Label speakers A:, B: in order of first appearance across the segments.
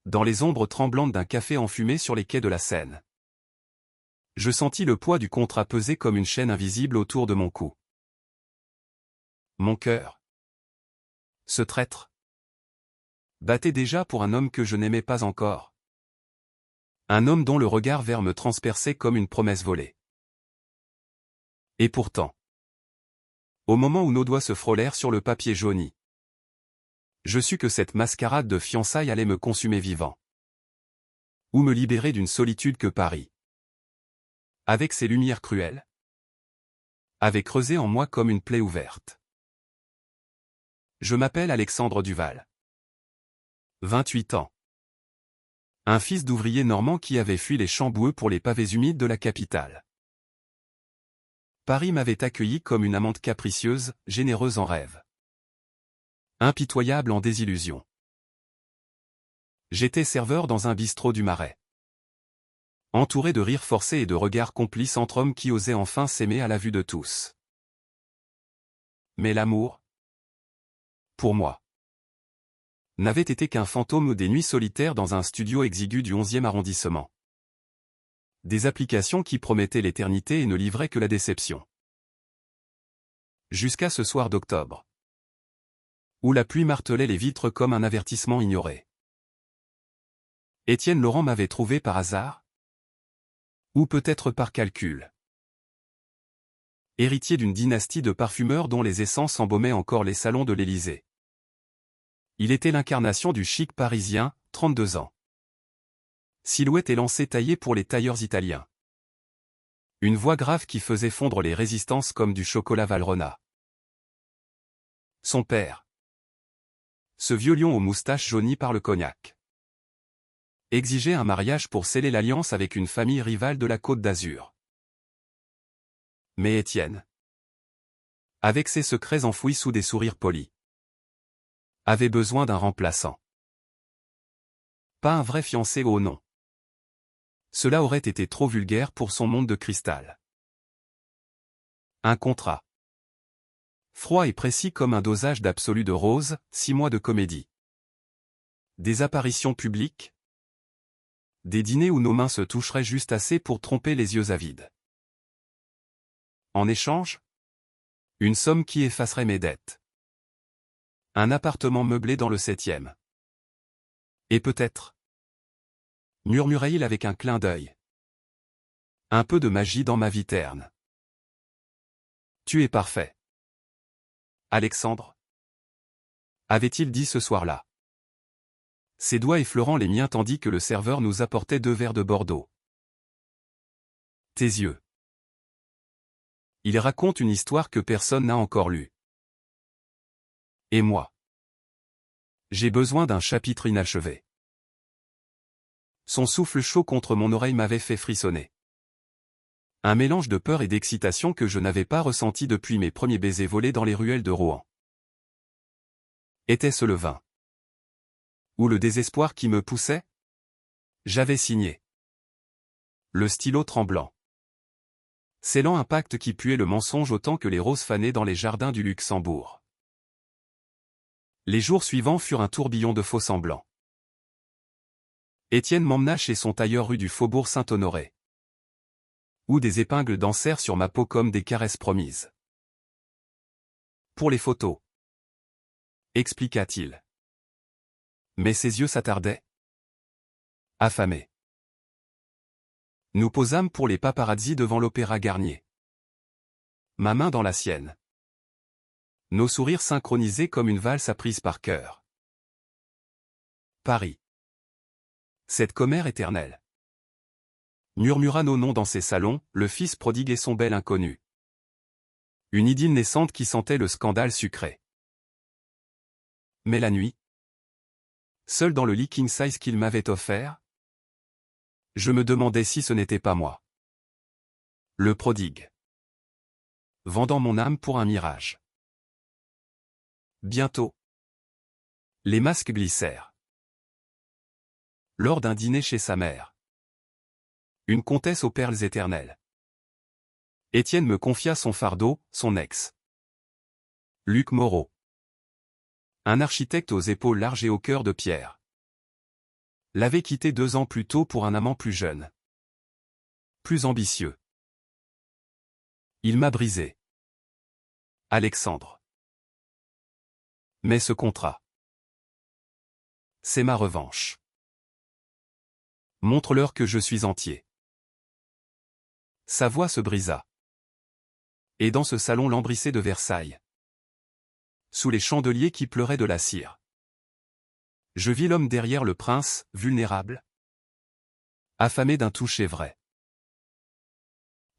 A: dans les ombres tremblantes d'un café enfumé sur les quais de la Seine. Je sentis le poids du contrat peser comme une chaîne invisible autour de mon cou. Mon cœur, ce traître, battait déjà pour un homme que je n'aimais pas encore. Un homme dont le regard vert me transperçait comme une promesse volée. Et pourtant, au moment où nos doigts se frôlèrent sur le papier jauni, je sus que cette mascarade de fiançailles allait me consumer vivant. Ou me libérer d'une solitude que Paris, avec ses lumières cruelles, avait creusée en moi comme une plaie ouverte. Je m'appelle Alexandre Duval. 28 ans. Un fils d'ouvrier normand qui avait fui les champs boueux pour les pavés humides de la capitale. Paris m'avait accueilli comme une amante capricieuse, généreuse en rêve. Impitoyable en désillusion. J'étais serveur dans un bistrot du Marais. Entouré de rires forcés et de regards complices entre hommes qui osaient enfin s'aimer à la vue de tous. Mais l'amour, pour moi, n'avait été qu'un fantôme des nuits solitaires dans un studio exigu du 11e arrondissement. Des applications qui promettaient l'éternité et ne livraient que la déception. Jusqu'à ce soir d'octobre, où la pluie martelait les vitres comme un avertissement ignoré. Étienne Laurent m'avait trouvé par hasard? Ou peut-être par calcul. Héritier d'une dynastie de parfumeurs dont les essences embaumaient encore les salons de l'Élysée. Il était l'incarnation du chic parisien, 32 ans. Silhouette élancée taillée pour les tailleurs italiens. Une voix grave qui faisait fondre les résistances comme du chocolat Valrhona. Son père. Ce vieux lion aux moustaches jaunies par le cognac. Exigeait un mariage pour sceller l'alliance avec une famille rivale de la Côte d'Azur. Mais Étienne, avec ses secrets enfouis sous des sourires polis, avait besoin d'un remplaçant. Pas un vrai fiancé au nom. Cela aurait été trop vulgaire pour son monde de cristal. Un contrat. Froid et précis comme un dosage d'absolu de rose, 6 mois de comédie. Des apparitions publiques. Des dîners où nos mains se toucheraient juste assez pour tromper les yeux avides. En échange, une somme qui effacerait mes dettes. Un appartement meublé dans le 7e. Et peut-être, murmurait-il avec un clin d'œil, un peu de magie dans ma vie terne. Tu es parfait. Alexandre, avait-il dit ce soir-là. Ses doigts effleurant les miens tandis que le serveur nous apportait 2 verres de Bordeaux. Tes yeux. Il raconte une histoire que personne n'a encore lue. Et moi, j'ai besoin d'un chapitre inachevé. Son souffle chaud contre mon oreille m'avait fait frissonner. Un mélange de peur et d'excitation que je n'avais pas ressenti depuis mes premiers baisers volés dans les ruelles de Rouen. Était-ce le vin? Ou le désespoir qui me poussait? J'avais signé. Le stylo tremblant. Scellant un pacte qui puait le mensonge autant que les roses fanées dans les jardins du Luxembourg. Les jours suivants furent un tourbillon de faux-semblants. Étienne m'emmena chez son tailleur rue du Faubourg Saint-Honoré. Où des épingles dansèrent sur ma peau comme des caresses promises. Pour les photos, expliqua-t-il. Mais ses yeux s'attardaient. Affamés. Nous posâmes pour les paparazzis devant l'Opéra Garnier. Ma main dans la sienne. Nos sourires synchronisés comme une valse apprise par cœur. Paris. Cette commère éternelle. Murmura nos noms dans ses salons, le fils prodigue et son bel inconnu. Une idylle naissante qui sentait le scandale sucré. Mais la nuit, seul dans le lit king size qu'il m'avait offert, je me demandais si ce n'était pas moi. Le prodigue. Vendant mon âme pour un mirage. Bientôt. Les masques glissèrent. Lors d'un dîner chez sa mère. Une comtesse aux perles éternelles. Étienne me confia son fardeau, son ex. Luc Moreau. Un architecte aux épaules larges et au cœur de pierre. L'avait quitté 2 ans plus tôt pour un amant plus jeune. Plus ambitieux. Il m'a brisé. Alexandre. Mais ce contrat. C'est ma revanche. Montre-leur que je suis entier. Sa voix se brisa. Et dans ce salon lambrissé de Versailles, sous les chandeliers qui pleuraient de la cire, je vis l'homme derrière le prince, vulnérable, affamé d'un toucher vrai.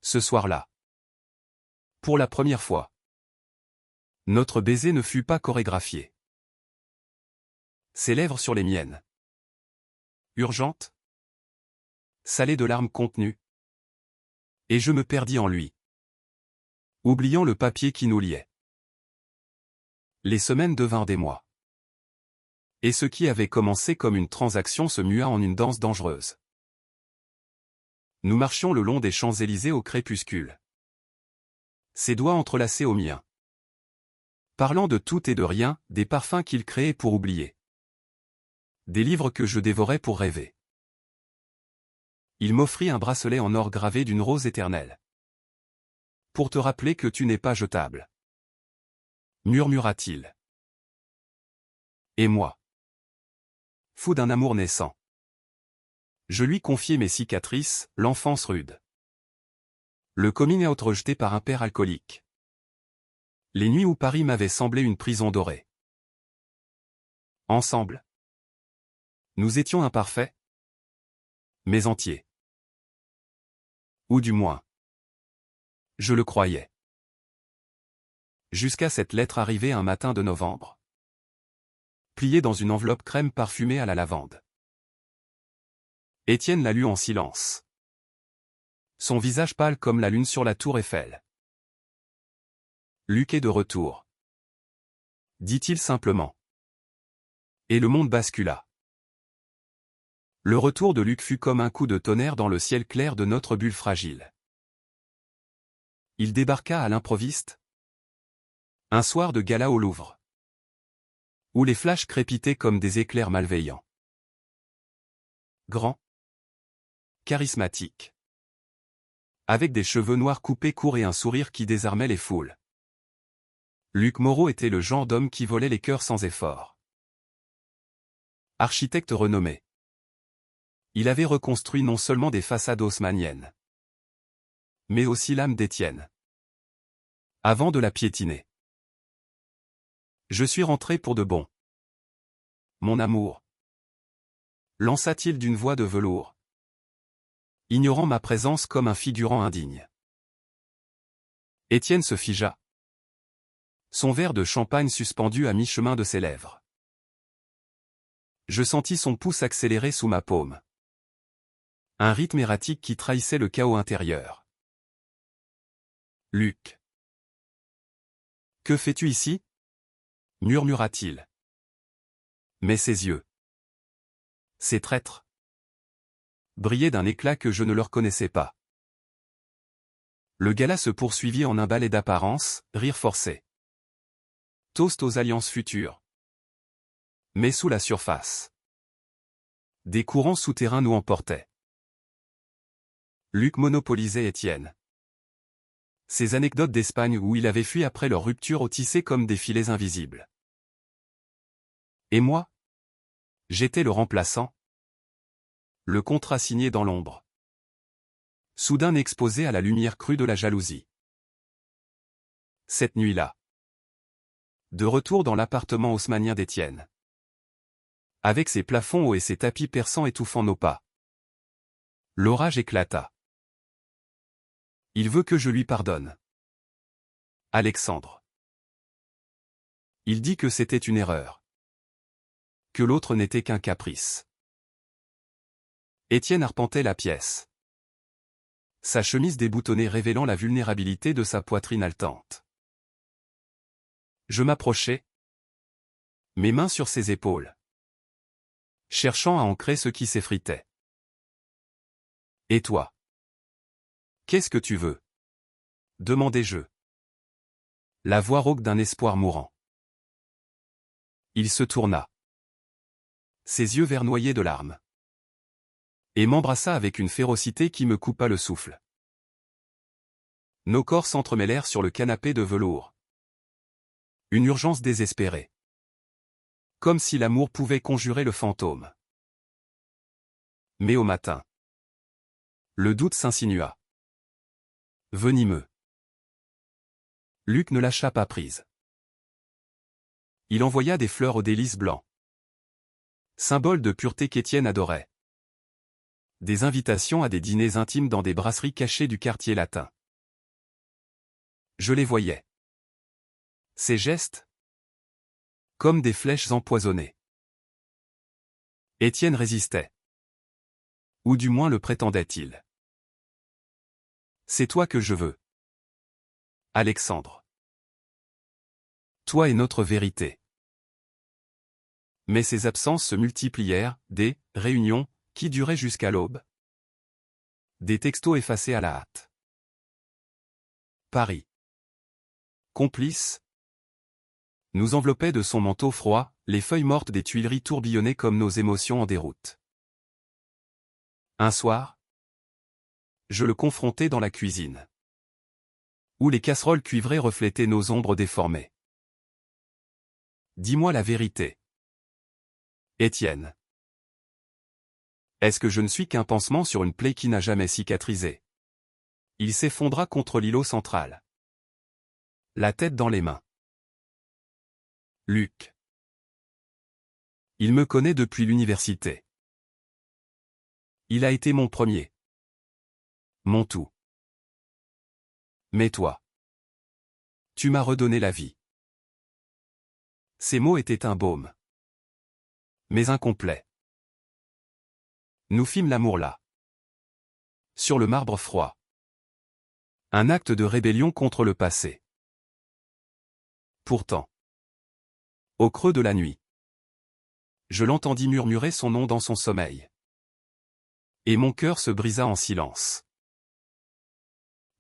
A: Ce soir-là, pour la première fois, notre baiser ne fut pas chorégraphié. Ses lèvres sur les miennes. Urgentes, salées de larmes contenues. Et je me perdis en lui, oubliant le papier qui nous liait. Les semaines devinrent des mois. Et ce qui avait commencé comme une transaction se mua en une danse dangereuse. Nous marchions le long des Champs-Élysées au crépuscule. Ses doigts entrelacés aux miens. Parlant de tout et de rien, des parfums qu'il créait pour oublier. Des livres que je dévorais pour rêver. Il m'offrit un bracelet en or gravé d'une rose éternelle. Pour te rappeler que tu n'es pas jetable. Murmura-t-il. Et moi, fou d'un amour naissant, je lui confiai mes cicatrices, l'enfance rude. Le coming out rejeté par un père alcoolique. Les nuits où Paris m'avait semblé une prison dorée. Ensemble, nous étions imparfaits, mais entiers. Ou du moins, je le croyais. Jusqu'à cette lettre arrivée un matin de novembre. Pliée dans une enveloppe crème parfumée à la lavande. Étienne la lut en silence. Son visage pâle comme la lune sur la tour Eiffel. Luc est de retour. Dit-il simplement. Et le monde bascula. Le retour de Luc fut comme un coup de tonnerre dans le ciel clair de notre bulle fragile. Il débarqua à l'improviste. Un soir de gala au Louvre. Où les flashs crépitaient comme des éclairs malveillants. Grand. Charismatique. Avec des cheveux noirs coupés courts et un sourire qui désarmait les foules. Luc Moreau était le genre d'homme qui volait les cœurs sans effort. Architecte renommé. Il avait reconstruit non seulement des façades haussmanniennes, mais aussi l'âme d'Étienne. Avant de la piétiner. Je suis rentré pour de bon. Mon amour. Lança-t-il d'une voix de velours. Ignorant ma présence comme un figurant indigne. Étienne se figea. Son verre de champagne suspendu à mi-chemin de ses lèvres. Je sentis son pouce accélérer sous ma paume. Un rythme erratique qui trahissait le chaos intérieur. Luc. Que fais-tu ici? Murmura-t-il. Mais ses yeux. Ces traîtres. Brillaient d'un éclat que je ne leur connaissais pas. Le gala se poursuivit en un ballet d'apparence, rire forcé. Toast aux alliances futures. Mais sous la surface. Des courants souterrains nous emportaient. Luc monopolisait Étienne. Ces anecdotes d'Espagne où il avait fui après leur rupture au tissé comme des filets invisibles. Et moi? J'étais le remplaçant. Le contrat signé dans l'ombre. Soudain exposé à la lumière crue de la jalousie. Cette nuit-là. De retour dans l'appartement haussmannien d'Étienne. Avec ses plafonds hauts et ses tapis persans étouffant nos pas. L'orage éclata. Il veut que je lui pardonne. Alexandre. Il dit que c'était une erreur. Que l'autre n'était qu'un caprice. Étienne arpentait la pièce. Sa chemise déboutonnée révélant la vulnérabilité de sa poitrine haletante. Je m'approchai. Mes mains sur ses épaules. Cherchant à ancrer ce qui s'effritait. Et toi? Qu'est-ce que tu veux? Demandai-je. La voix rauque d'un espoir mourant. Il se tourna. Ses yeux verdoyés de larmes. Et m'embrassa avec une férocité qui me coupa le souffle. Nos corps s'entremêlèrent sur le canapé de velours. Une urgence désespérée. Comme si l'amour pouvait conjurer le fantôme. Mais au matin, le doute s'insinua. Venimeux. Luc ne lâcha pas prise. Il envoya des fleurs aux délices blancs. Symbole de pureté qu'Étienne adorait. Des invitations à des dîners intimes dans des brasseries cachées du quartier latin. Je les voyais. Ces gestes, comme des flèches empoisonnées. Étienne résistait. Ou du moins le prétendait-il. C'est toi que je veux. Alexandre. Toi est notre vérité. Mais ces absences se multiplièrent, des réunions qui duraient jusqu'à l'aube. Des textos effacés à la hâte. Paris. Complice. Nous enveloppait de son manteau froid, les feuilles mortes des Tuileries tourbillonnaient comme nos émotions en déroute. Un soir, je le confrontai dans la cuisine, où les casseroles cuivrées reflétaient nos ombres déformées. Dis-moi la vérité. Étienne. Est-ce que je ne suis qu'un pansement sur une plaie qui n'a jamais cicatrisé? Il s'effondra contre l'îlot central. La tête dans les mains. Luc. Il me connaît depuis l'université. Il a été mon premier. Mon tout. Mais toi. Tu m'as redonné la vie. Ces mots étaient un baume. Mais incomplet. Nous fîmes l'amour là. Sur le marbre froid. Un acte de rébellion contre le passé. Pourtant. Au creux de la nuit. Je l'entendis murmurer son nom dans son sommeil. Et mon cœur se brisa en silence.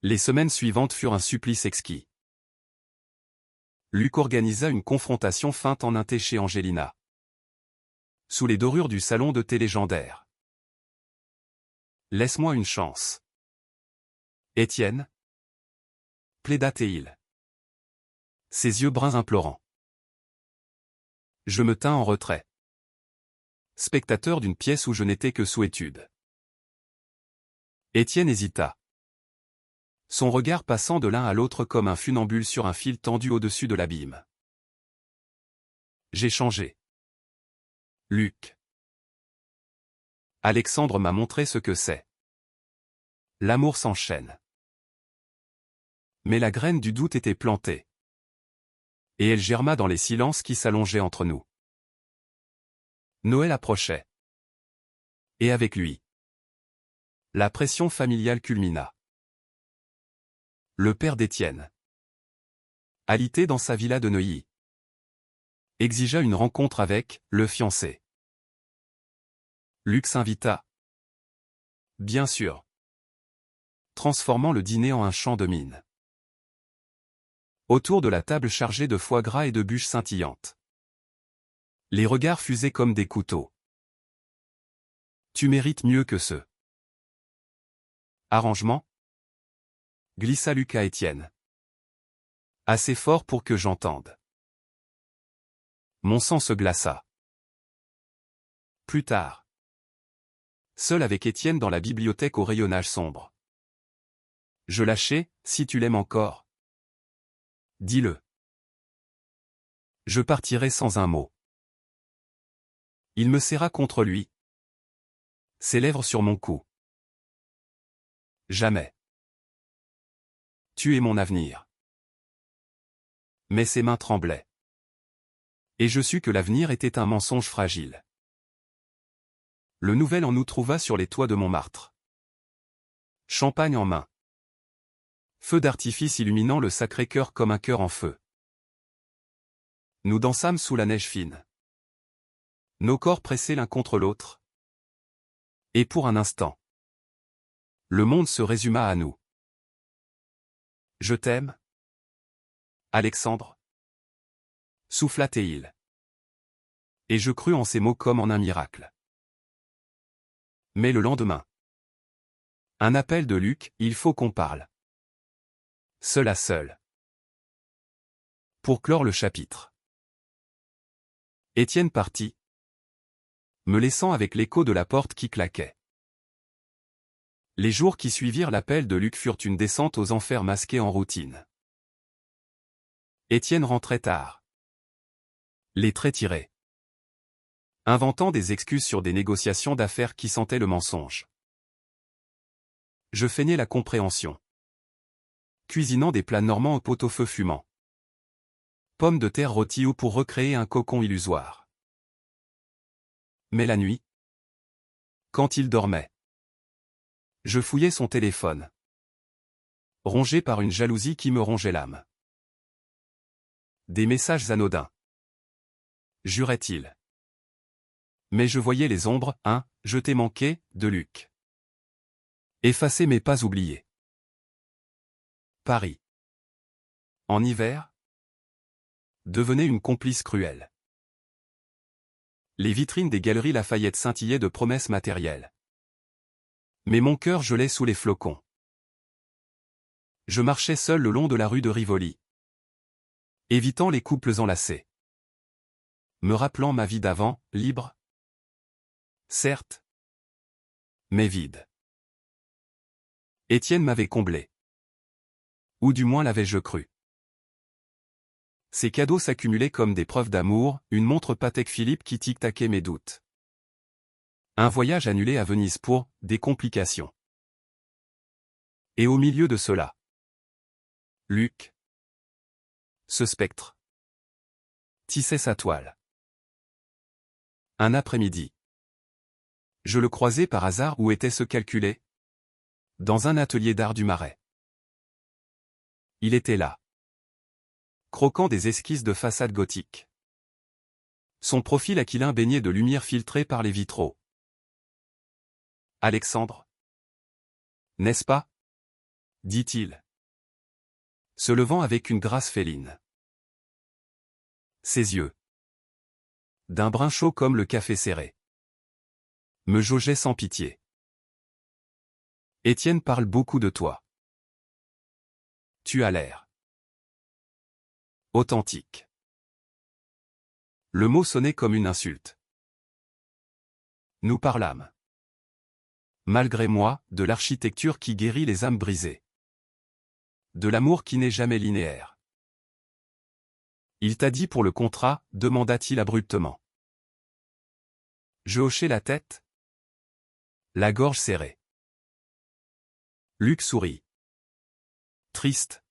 A: Les semaines suivantes furent un supplice exquis. Luc organisa une confrontation feinte en inté chez Angelina. Sous les dorures du salon de thé légendaire. Laisse-moi une chance. Étienne. Plaida Théil. Ses yeux bruns implorants. Je me tins en retrait. Spectateur d'une pièce où je n'étais que sous étude. Étienne hésita. Son regard passant de l'un à l'autre comme un funambule sur un fil tendu au-dessus de l'abîme. J'ai changé. Luc. Alexandre m'a montré ce que c'est. L'amour s'enchaîne. Mais la graine du doute était plantée. Et elle germa dans les silences qui s'allongeaient entre nous. Noël approchait. Et avec lui. La pression familiale culmina. Le père d'Étienne, alité dans sa villa de Neuilly, exigea une rencontre avec le fiancé. Luc s'invita. Bien sûr. Transformant le dîner en un champ de mine. Autour de la table chargée de foie gras et de bûches scintillantes. Les regards fusaient comme des couteaux. Tu mérites mieux que ce. Arrangement? Glissa Luc à Étienne. Assez fort pour que j'entende. Mon sang se glaça. Plus tard. Seul avec Étienne dans la bibliothèque au rayonnage sombre. Je lâchai, si tu l'aimes encore. Dis-le. Je partirai sans un mot. Il me serra contre lui. Ses lèvres sur mon cou. Jamais. Tu es mon avenir. Mais ses mains tremblaient. Et je sus que l'avenir était un mensonge fragile. Le nouvel an nous trouva sur les toits de Montmartre. Champagne en main. Feu d'artifice illuminant le Sacré-Cœur comme un cœur en feu. Nous dansâmes sous la neige fine. Nos corps pressés l'un contre l'autre. Et pour un instant, le monde se résuma à nous. Je t'aime, Alexandre. Souffla Théil. Et je crus en ces mots comme en un miracle. Mais le lendemain. Un appel de Luc, il faut qu'on parle. Seul à seul. Pour clore le chapitre. Étienne partit, me laissant avec l'écho de la porte qui claquait. Les jours qui suivirent l'appel de Luc furent une descente aux enfers masqués en routine. Étienne rentrait tard. Les traits tirés. Inventant des excuses sur des négociations d'affaires qui sentaient le mensonge. Je feignais la compréhension. Cuisinant des plats normands au pot-au-feu fumant. Pommes de terre rôties ou pour recréer un cocon illusoire. Mais la nuit, quand il dormait, je fouillais son téléphone. Rongé par une jalousie qui me rongeait l'âme. Des messages anodins. Jurait-il. Mais je voyais les ombres, je t'ai manqué, de Luc. Effacer mais pas oublier. Paris. En hiver, devenait une complice cruelle. Les vitrines des galeries Lafayette scintillaient de promesses matérielles. Mais mon cœur gelait sous les flocons. Je marchais seul le long de la rue de Rivoli. Évitant les couples enlacés. Me rappelant ma vie d'avant, libre. Certes. Mais vide. Étienne m'avait comblé. Ou du moins l'avais-je cru. Ces cadeaux s'accumulaient comme des preuves d'amour, une montre Patek Philippe qui tic-taquait mes doutes. Un voyage annulé à Venise pour des complications. Et au milieu de cela, Luc, ce spectre, tissait sa toile. Un après-midi. Je le croisai par hasard où était ce calculé? Dans un atelier d'art du Marais. Il était là. Croquant des esquisses de façade gothique. Son profil aquilin baigné de lumière filtrée par les vitraux. Alexandre. N'est-ce pas? Dit-il. Se levant avec une grâce féline. Ses yeux. D'un brun chaud comme le café serré. Me jaugeaient sans pitié. Étienne parle beaucoup de toi. Tu as l'air. Authentique. Le mot sonnait comme une insulte. Nous parlâmes. Malgré moi, de l'architecture qui guérit les âmes brisées. De l'amour qui n'est jamais linéaire. Il t'a dit pour le contrat, demanda-t-il abruptement. Je hochai la tête. La gorge serrée. Luc sourit. Triste.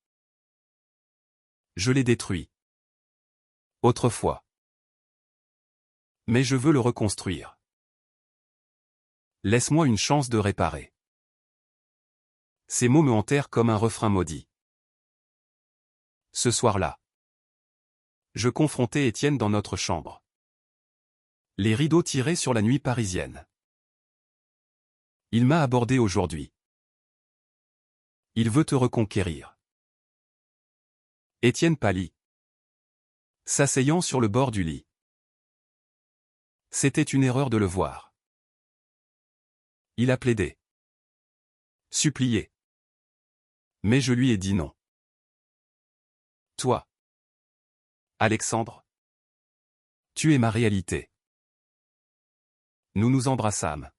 A: Je l'ai détruit. Autrefois. Mais je veux le reconstruire. Laisse-moi une chance de réparer. Ces mots me hantèrent comme un refrain maudit. Ce soir-là, je confrontai Étienne dans notre chambre. Les rideaux tirés sur la nuit parisienne. Il m'a abordé aujourd'hui. Il veut te reconquérir. Étienne pâlit. S'asseyant sur le bord du lit. C'était une erreur de le voir. Il a plaidé. Supplié. Mais je lui ai dit non. Toi, Alexandre, tu es ma réalité. Nous nous embrassâmes.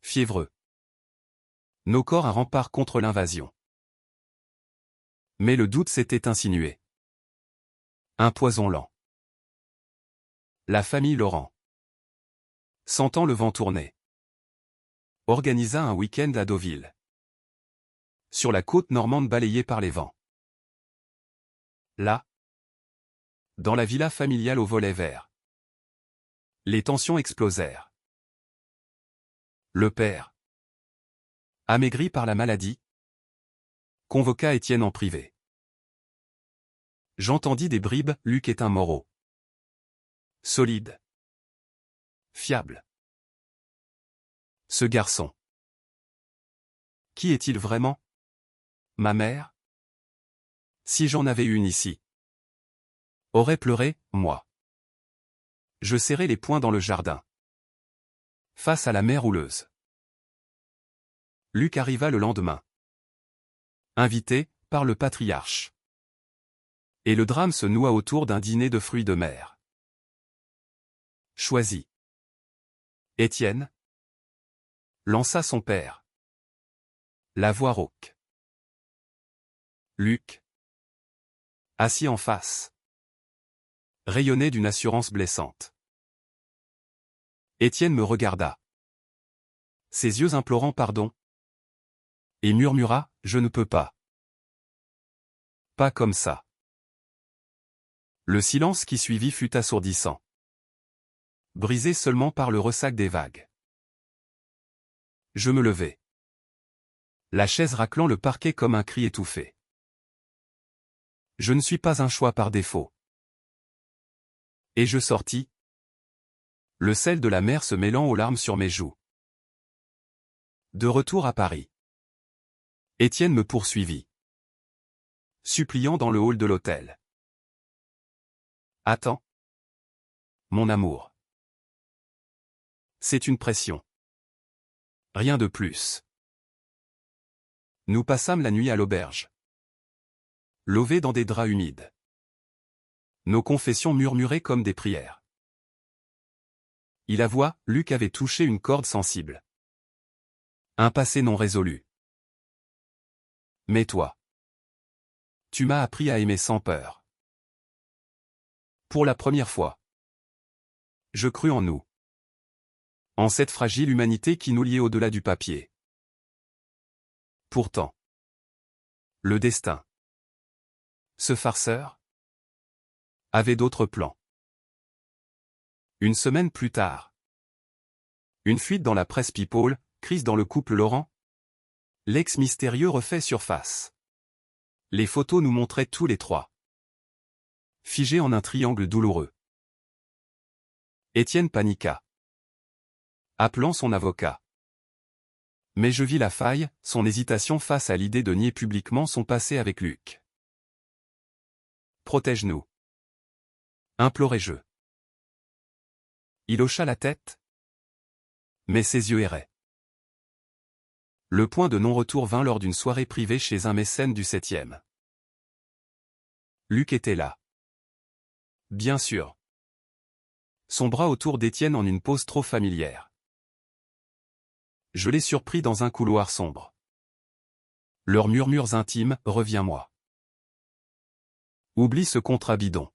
A: Fiévreux. Nos corps un rempart contre l'invasion. Mais le doute s'était insinué. Un poison lent. La famille Laurent, sentant le vent tourner, organisa un week-end à Deauville. Sur la côte normande balayée par les vents. Là, dans la villa familiale au volet vert, les tensions explosèrent. Le père, amaigri par la maladie, convoqua Étienne en privé. J'entendis des bribes, Luc est un Moreau. Solide. Fiable. Ce garçon. Qui est-il vraiment? Ma mère? Si j'en avais une ici. Aurait pleuré, moi. Je serrais les poings dans le jardin. face à la mer houleuse. Luc arriva le lendemain. Invité par le patriarche. Et le drame se noua autour d'un dîner de fruits de mer. Choisi. Étienne lança son père. La voix rauque. Luc, assis en face, rayonnait d'une assurance blessante. Étienne me regarda. Ses yeux implorant pardon. Et murmura, je ne peux pas. Pas comme ça. Le silence qui suivit fut assourdissant. Brisé seulement par le ressac des vagues. Je me levai. La chaise raclant le parquet comme un cri étouffé. Je ne suis pas un choix par défaut. Et je sortis. Le sel de la mer se mêlant aux larmes sur mes joues. De retour à Paris. Étienne me poursuivit. Suppliant dans le hall de l'hôtel. Attends. Mon amour. C'est une pression. Rien de plus. Nous passâmes la nuit à l'auberge. Lovés dans des draps humides. Nos confessions murmuraient comme des prières. Il avoua, Luc avait touché une corde sensible. Un passé non résolu. Mais toi. Tu m'as appris à aimer sans peur. Pour la première fois. Je crus en nous. En cette fragile humanité qui nous liait au-delà du papier. Pourtant. Le destin. Ce farceur avait d'autres plans. Une semaine plus tard. Une fuite dans la presse People, crise dans le couple Laurent. L'ex mystérieux refait surface. Les photos nous montraient tous les trois. Figés en un triangle douloureux. Étienne paniqua. Appelant son avocat. Mais je vis la faille, son hésitation face à l'idée de nier publiquement son passé avec Luc. Protège-nous. Implorai-je. Il hocha la tête. Mais ses yeux erraient. Le point de non-retour vint lors d'une soirée privée chez un mécène du 7e. Luc était là. Bien sûr. Son bras autour d'Étienne en une pose trop familière. Je l'ai surpris dans un couloir sombre. Leurs murmures intimes, reviens-moi. Oublie ce contrat bidon.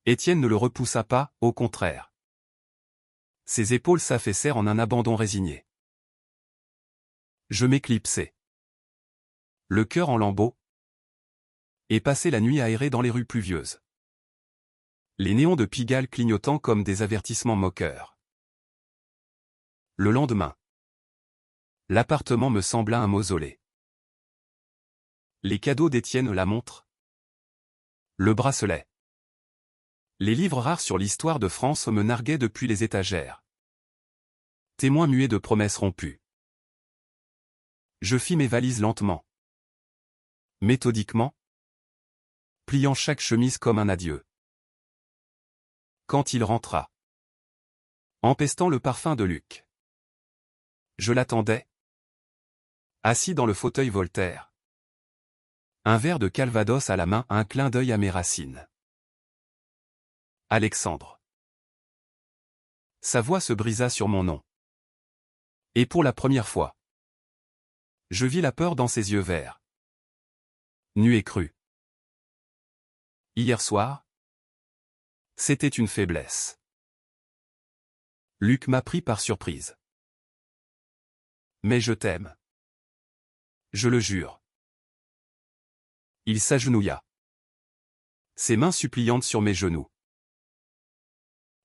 A: Étienne ne le repoussa pas, au contraire. Ses épaules s'affaissèrent en un abandon résigné. Je m'éclipsai. Le cœur en lambeaux. Et passai la nuit à errer dans les rues pluvieuses. Les néons de Pigalle clignotant comme des avertissements moqueurs. Le lendemain. L'appartement me sembla un mausolée. Les cadeaux d'Étienne, la montre. Le bracelet. Les livres rares sur l'histoire de France me narguaient depuis les étagères. Témoin muet de promesses rompues. Je fis mes valises lentement. Méthodiquement. Pliant chaque chemise comme un adieu. Quand il rentra. Empestant le parfum de Luc. Je l'attendais. Assis dans le fauteuil Voltaire. Un verre de Calvados à la main, un clin d'œil à mes racines. Alexandre. Sa voix se brisa sur mon nom. Et pour la première fois. Je vis la peur dans ses yeux verts. Nu et cru. Hier soir. C'était une faiblesse. Luc m'a pris par surprise. Mais je t'aime. Je le jure. Il s'agenouilla. Ses mains suppliantes sur mes genoux.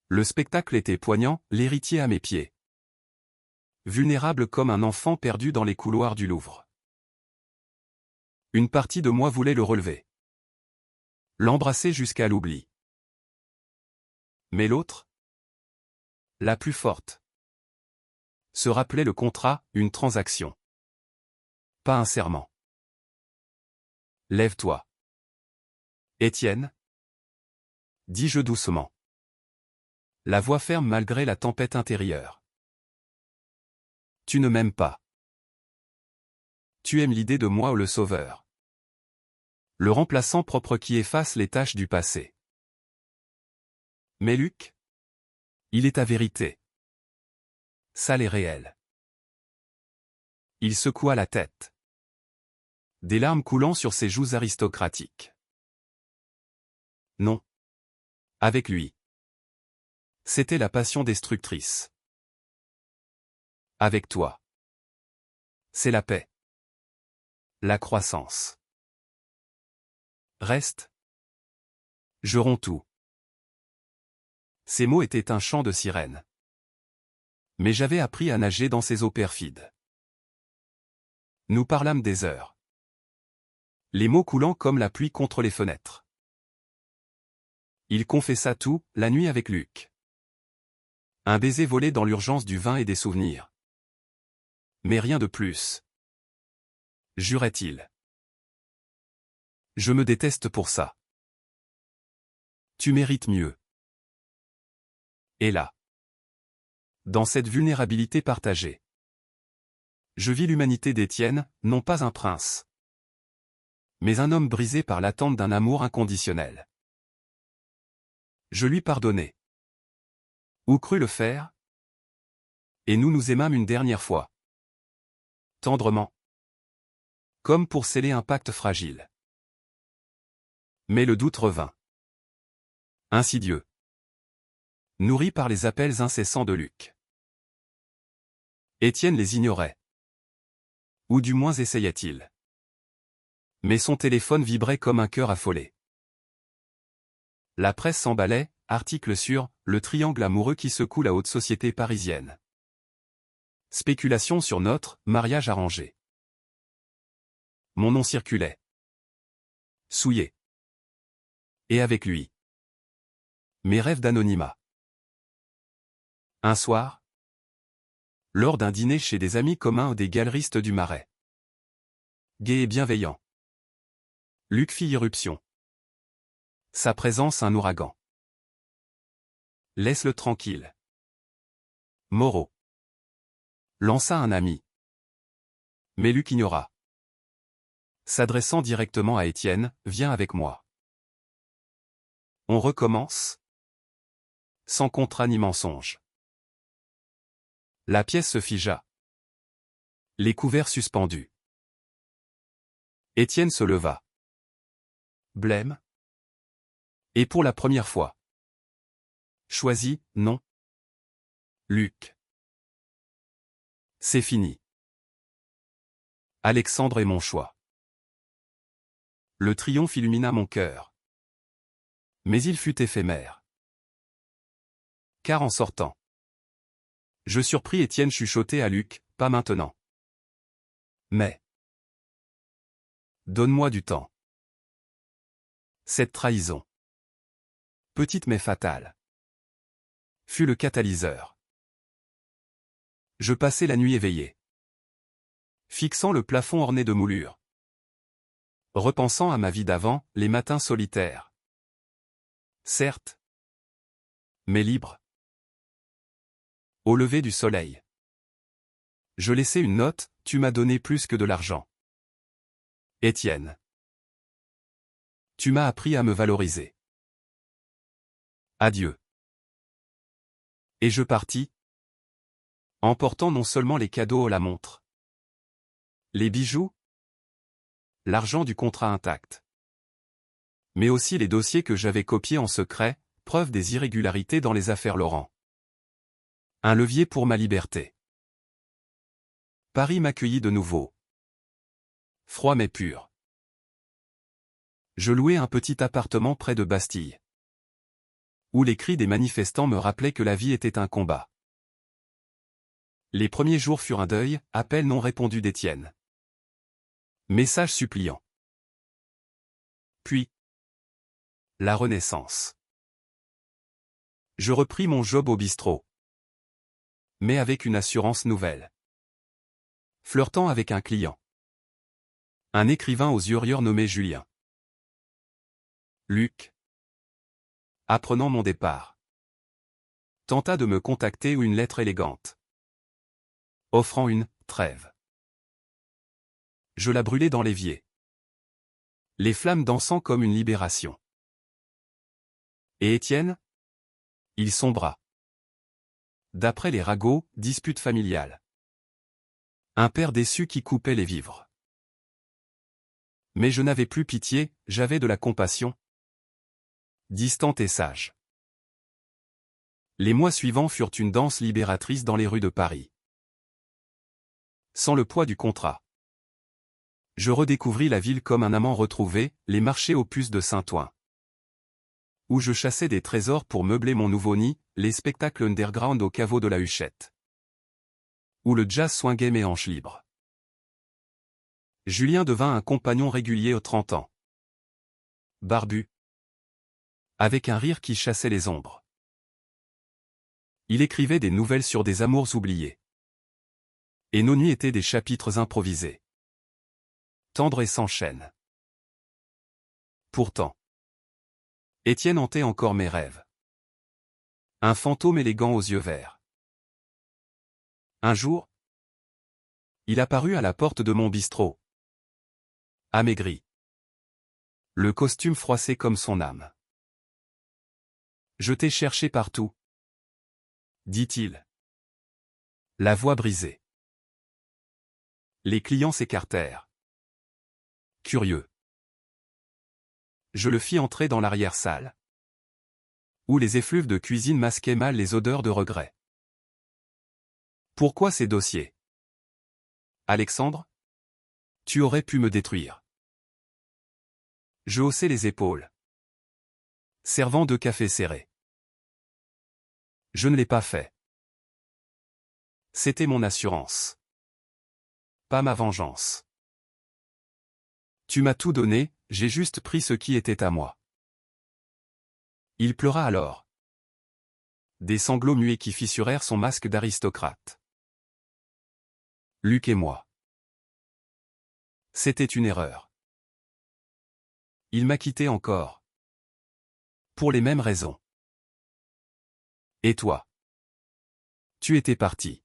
A: Le spectacle était poignant, l'héritier à mes pieds. Vulnérable comme un enfant perdu dans les couloirs du Louvre. Une partie de moi voulait le relever. L'embrasser jusqu'à l'oubli. Mais l'autre, la plus forte, se rappelait le contrat, une transaction. Pas un serment. Lève-toi. Étienne, dis-je doucement. La voix ferme malgré la tempête intérieure. Tu ne m'aimes pas. Tu aimes l'idée de moi ou le sauveur. Le remplaçant propre qui efface les taches du passé. Mais Luc? Il est ta vérité. Sale et réelle. Il secoua la tête. Des larmes coulant sur ses joues aristocratiques. Non. Avec lui. C'était la passion destructrice. Avec toi. C'est la paix. La croissance. Reste. Je romps tout. Ces mots étaient un chant de sirène. Mais j'avais appris à nager dans ces eaux perfides. Nous parlâmes des heures. Les mots coulant comme la pluie contre les fenêtres. Il confessa tout, la nuit avec Luc. Un baiser volé dans l'urgence du vin et des souvenirs. Mais rien de plus. Jurait-il. Je me déteste pour ça. Tu mérites mieux. Et là. Dans cette vulnérabilité partagée. Je vis l'humanité d'Étienne, non pas un prince. Mais un homme brisé par l'attente d'un amour inconditionnel. Je lui pardonnai. Ou crut le faire? Et nous nous aimâmes une dernière fois. Tendrement. Comme pour sceller un pacte fragile. Mais le doute revint. Insidieux. Nourri par les appels incessants de Luc. Étienne les ignorait. Ou du moins essayait-il. Mais son téléphone vibrait comme un cœur affolé. La presse s'emballait, article sur « Le triangle amoureux qui secoue la haute société parisienne ». Spéculation sur notre « mariage arrangé ». Mon nom circulait. Souillé. Et avec lui. Mes rêves d'anonymat. Un soir, lors d'un dîner chez des amis communs des galeristes du Marais. Gai et bienveillant. Luc fit irruption. Sa présence un ouragan. Laisse-le tranquille. Moreau. Lança un ami. Mais Luc ignora. S'adressant directement à Étienne, viens avec moi. On recommence. Sans contrat ni mensonge. La pièce se figea. Les couverts suspendus. Étienne se leva. Blême. Et pour la première fois. Choisi, non. Luc. C'est fini. Alexandre est mon choix. Le triomphe illumina mon cœur. Mais il fut éphémère. Car en sortant, je surpris Étienne chuchoter à Luc, pas maintenant. Mais. Donne-moi du temps. Cette trahison. Petite mais fatale. Fut le catalyseur. Je passai la nuit éveillé. Fixant le plafond orné de moulures. Repensant à ma vie d'avant, les matins solitaires. Certes. Mais libre. Au lever du soleil. Je laissai une note, tu m'as donné plus que de l'argent. Étienne. Tu m'as appris à me valoriser. Adieu. Et je partis. Emportant non seulement les cadeaux ou la montre. Les bijoux. L'argent du contrat intact. Mais aussi les dossiers que j'avais copiés en secret, preuve des irrégularités dans les affaires Laurent. Un levier pour ma liberté. Paris m'accueillit de nouveau. Froid mais pur. Je louai un petit appartement près de Bastille. Où les cris des manifestants me rappelaient que la vie était un combat. Les premiers jours furent un deuil, appel non répondu d'Étienne. Message suppliant. Puis. La renaissance. Je repris mon job au bistrot. Mais avec une assurance nouvelle. Flirtant avec un client. Un écrivain aux uriures nommé Julien. Luc. Apprenant mon départ. tenta de me contacter ou une lettre élégante, offrant une trêve. Je la brûlais dans l'évier, les flammes dansant comme une libération. Et Étienne? Il sombra. D'après les ragots, dispute familiale. Un père déçu qui coupait les vivres. Mais je n'avais plus pitié, j'avais de la compassion. Distante et sage. Les mois suivants furent une danse libératrice dans les rues de Paris. Sans le poids du contrat. Je redécouvris la ville comme un amant retrouvé, les marchés aux puces de Saint-Ouen, où je chassais des trésors pour meubler mon nouveau nid, les spectacles underground au caveau de la Huchette, où le jazz swingait mes hanches libres. Julien devint un compagnon régulier aux 30 ans. Barbu. Avec un rire qui chassait les ombres. Il écrivait des nouvelles sur des amours oubliés. Et nos nuits étaient des chapitres improvisés. Tendres et sans chaîne. Pourtant, Étienne hantait encore mes rêves. Un fantôme élégant aux yeux verts. Un jour, il apparut à la porte de mon bistrot. Amaigri. Le costume froissé comme son âme. Je t'ai cherché partout, dit-il. La voix brisée. Les clients s'écartèrent. Curieux. Je le fis entrer dans l'arrière-salle, où les effluves de cuisine masquaient mal les odeurs de regret. Pourquoi ces dossiers? Alexandre? Tu aurais pu me détruire. Je haussai les épaules, servant 2 cafés serrés. Je ne l'ai pas fait. C'était mon assurance. Pas ma vengeance. Tu m'as tout donné, j'ai juste pris ce qui était à moi. Il pleura alors. Des sanglots muets qui fissurèrent son masque d'aristocrate. Luc et moi. C'était une erreur. Il m'a quitté encore. Pour les mêmes raisons. Et toi? Tu étais parti.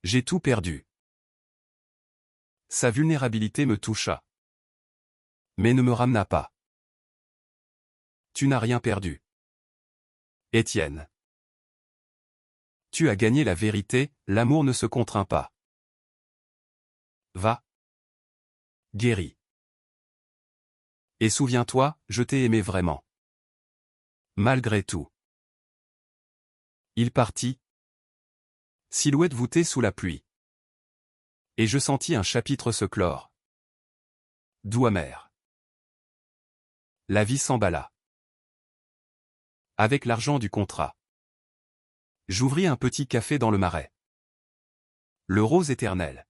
A: J'ai tout perdu. Sa vulnérabilité me toucha. Mais ne me ramena pas. Tu n'as rien perdu. Étienne. Tu as gagné la vérité, l'amour ne se contraint pas. Va. Guéris. Et souviens-toi, je t'ai aimé vraiment. Malgré tout. Il partit. Silhouette voûtée sous la pluie. Et je sentis un chapitre se clore. Doux amer. La vie s'emballa. Avec l'argent du contrat. J'ouvris un petit café dans le Marais. Le rose éternel.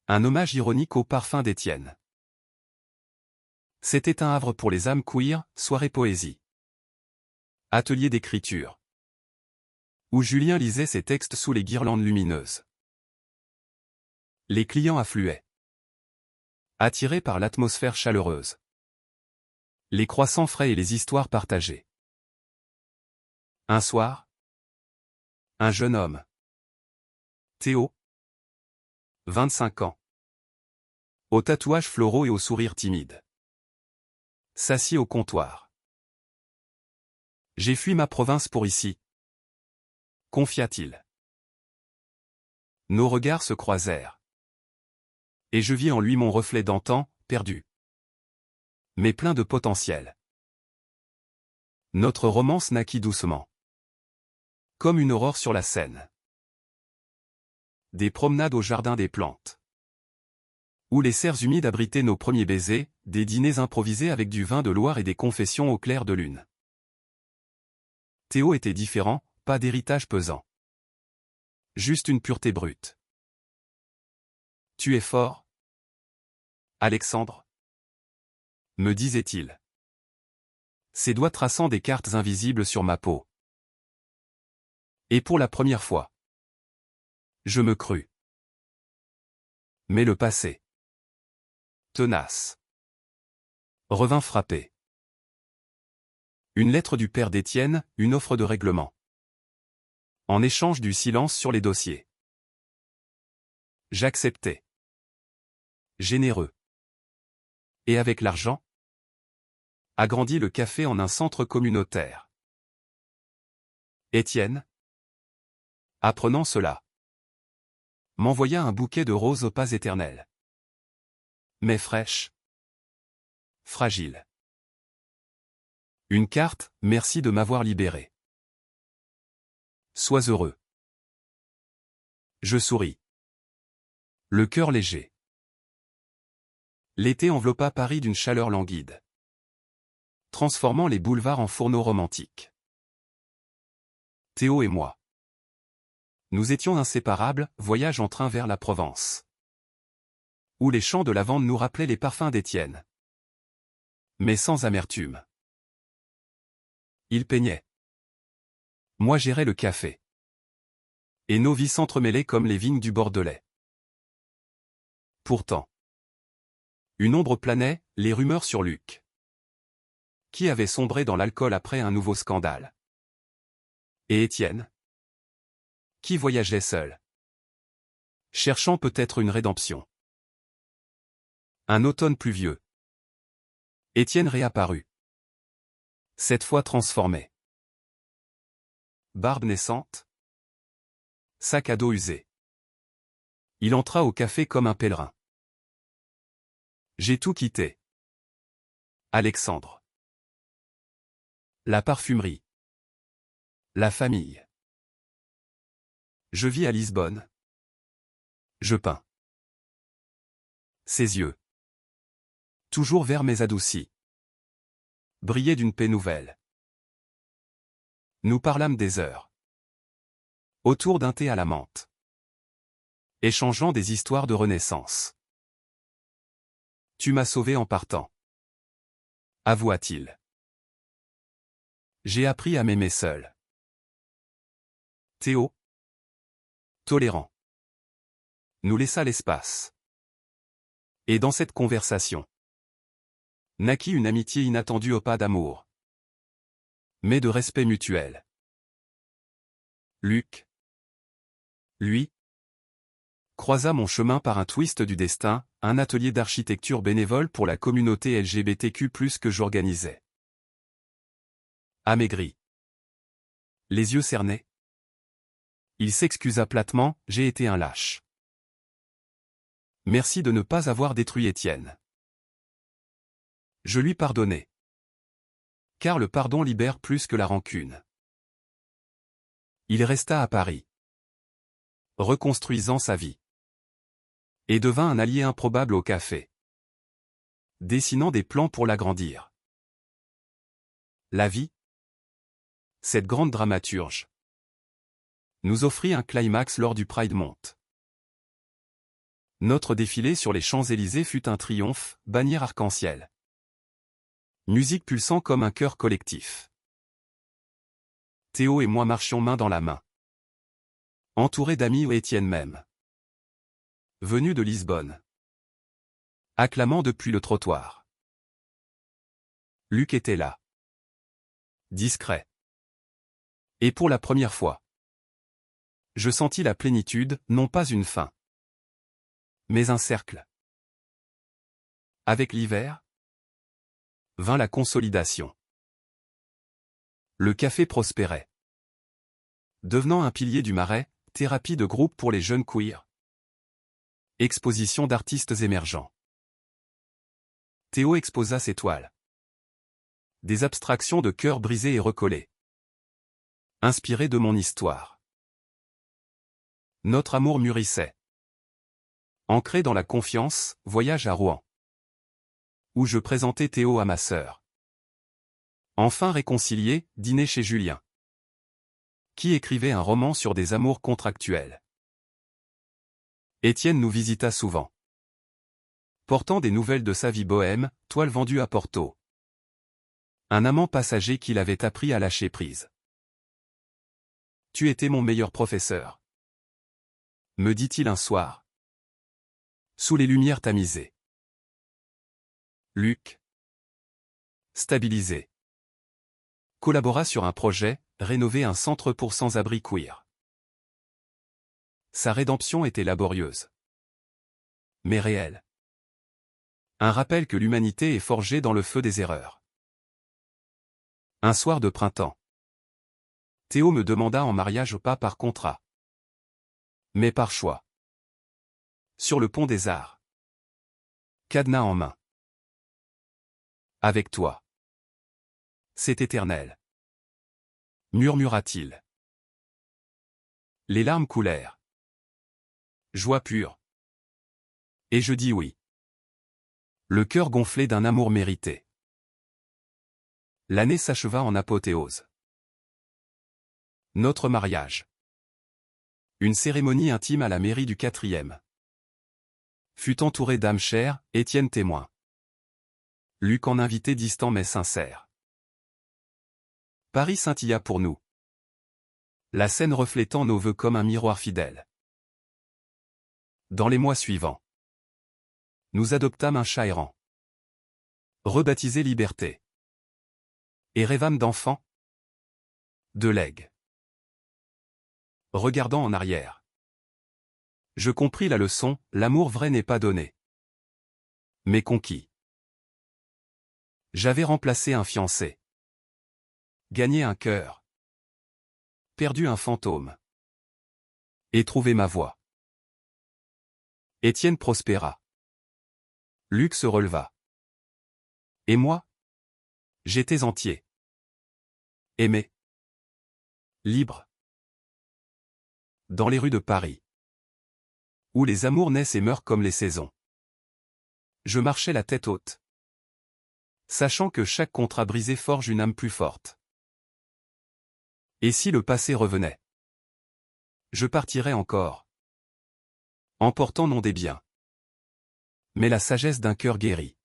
A: Un hommage ironique au parfum d'Étienne. C'était un havre pour les âmes queer, soirée poésie. Atelier d'écriture. Où Julien lisait ses textes sous les guirlandes lumineuses. Les clients affluaient. Attirés par l'atmosphère chaleureuse. Les croissants frais et les histoires partagées. Un soir, un jeune homme. Théo. 25 ans. Aux tatouages floraux et au sourire timide. S'assit au comptoir. J'ai fui ma province pour ici. Confia-t-il. Nos regards se croisèrent. Et je vis en lui mon reflet d'antan, perdu. Mais plein de potentiel. Notre romance naquit doucement. Comme une aurore sur la Seine. Des promenades au jardin des plantes. Où les serres humides abritaient nos premiers baisers, des dîners improvisés avec du vin de Loire et des confessions au clair de lune. Théo était différent, pas d'héritage pesant. Juste une pureté brute. Tu es fort, Alexandre? Me disait-il. Ses doigts traçant des cartes invisibles sur ma peau. Et pour la première fois, je me crus. Mais le passé, tenace, revint frapper. Une lettre du père d'Étienne, une offre de règlement. En échange du silence sur les dossiers. J'acceptais. Généreux. Et avec l'argent, agrandit le café en un centre communautaire. Étienne, apprenant cela, m'envoya un bouquet de roses aux pas éternelles. Mais fraîches. Fragiles. Une carte, merci de m'avoir libéré. Sois heureux. Je souris. Le cœur léger. L'été enveloppa Paris d'une chaleur languide, transformant les boulevards en fourneaux romantiques. Théo et moi. Nous étions inséparables, voyage en train vers la Provence. Où les champs de lavande nous rappelaient les parfums d'Étienne. Mais sans amertume. Il peignait. Moi gérais le café. Et nos vies s'entremêlaient comme les vignes du Bordelais. Pourtant. Une ombre planait, les rumeurs sur Luc. Qui avait sombré dans l'alcool après un nouveau scandale. Et Étienne. Qui voyageait seul. Cherchant peut-être une rédemption. Un automne pluvieux. Étienne réapparut. Cette fois transformé. Barbe naissante. Sac à dos usé. Il entra au café comme un pèlerin. J'ai tout quitté. Alexandre. La parfumerie. La famille. Je vis à Lisbonne. Je peins. Ses yeux. Toujours verts mais adoucis. Brillaient d'une paix nouvelle. Nous parlâmes des heures. Autour d'un thé à la menthe. Échangeant des histoires de renaissance. Tu m'as sauvé en partant. Avoua-t-il. J'ai appris à m'aimer seul. Théo. Tolérant. Nous laissa l'espace. Et dans cette conversation, naquit une amitié inattendue au pas d'amour, mais de respect mutuel. Luc. Lui. Croisa mon chemin par un twist du destin, un atelier d'architecture bénévole pour la communauté LGBTQ+ que j'organisais. Amaigri. Les yeux cernés. Il s'excusa platement, j'ai été un lâche. Merci de ne pas avoir détruit Étienne. Je lui pardonnai. Car le pardon libère plus que la rancune. Il resta à Paris, reconstruisant sa vie. Et devint un allié improbable au café, dessinant des plans pour l'agrandir. La vie, cette grande dramaturge, nous offrit un climax lors du Pride Month. Notre défilé sur les Champs-Élysées fut un triomphe, bannière arc-en-ciel. Musique pulsant comme un chœur collectif. Théo et moi marchions main dans la main. Entourés d'amis ou Étienne même. Venu de Lisbonne. Acclamant depuis le trottoir. Luc était là. Discret. Et pour la première fois, je sentis la plénitude, non pas une fin, mais un cercle. Avec l'hiver, vint la consolidation. Le café prospérait. Devenant un pilier du Marais, thérapie de groupe pour les jeunes queers. Exposition d'artistes émergents. Théo exposa ses toiles. Des abstractions de cœurs brisés et recollés. Inspirées de mon histoire. Notre amour mûrissait. Ancré dans la confiance, voyage à Rouen. Où je présentais Théo à ma sœur. Enfin réconcilié, dîner chez Julien. Qui écrivait un roman sur des amours contractuels. Étienne nous visita souvent. Portant des nouvelles de sa vie bohème, toile vendue à Porto. Un amant passager qu'il avait appris à lâcher prise. Tu étais mon meilleur professeur. Me dit-il un soir. Sous les lumières tamisées. Luc. Stabilisé. collabora sur un projet, rénover un centre pour sans-abri queer. Sa rédemption était laborieuse, mais réelle. Un rappel que l'humanité est forgée dans le feu des erreurs. Un soir de printemps, Théo me demanda en mariage pas par contrat, mais par choix. Sur le pont des Arts, cadenas en main. Avec toi. C'est éternel, murmura-t-il. Les larmes coulèrent. Joie pure. Et je dis oui. Le cœur gonflé d'un amour mérité. L'année s'acheva en apothéose. Notre mariage. Une cérémonie intime à la mairie du 4e. Fut entouré d'âmes chères, Étienne témoin. Luc en invité distant mais sincère. Paris scintilla pour nous. La scène reflétant nos vœux comme un miroir fidèle. Dans les mois suivants, nous adoptâmes un chat errant, rebaptisé Liberté, et rêvâmes d'enfants, de legs. Regardant en arrière, je compris la leçon, l'amour vrai n'est pas donné, mais conquis. J'avais remplacé un fiancé, gagné un cœur, perdu un fantôme, et trouvé ma voie. Étienne prospéra. Luc se releva. Et moi? J'étais entier. Aimé. Libre. Dans les rues de Paris, où les amours naissent et meurent comme les saisons. Je marchais la tête haute, sachant que chaque contrat brisé forge une âme plus forte. Et si le passé revenait? Je partirais encore, emportant non des biens, mais la sagesse d'un cœur guéri.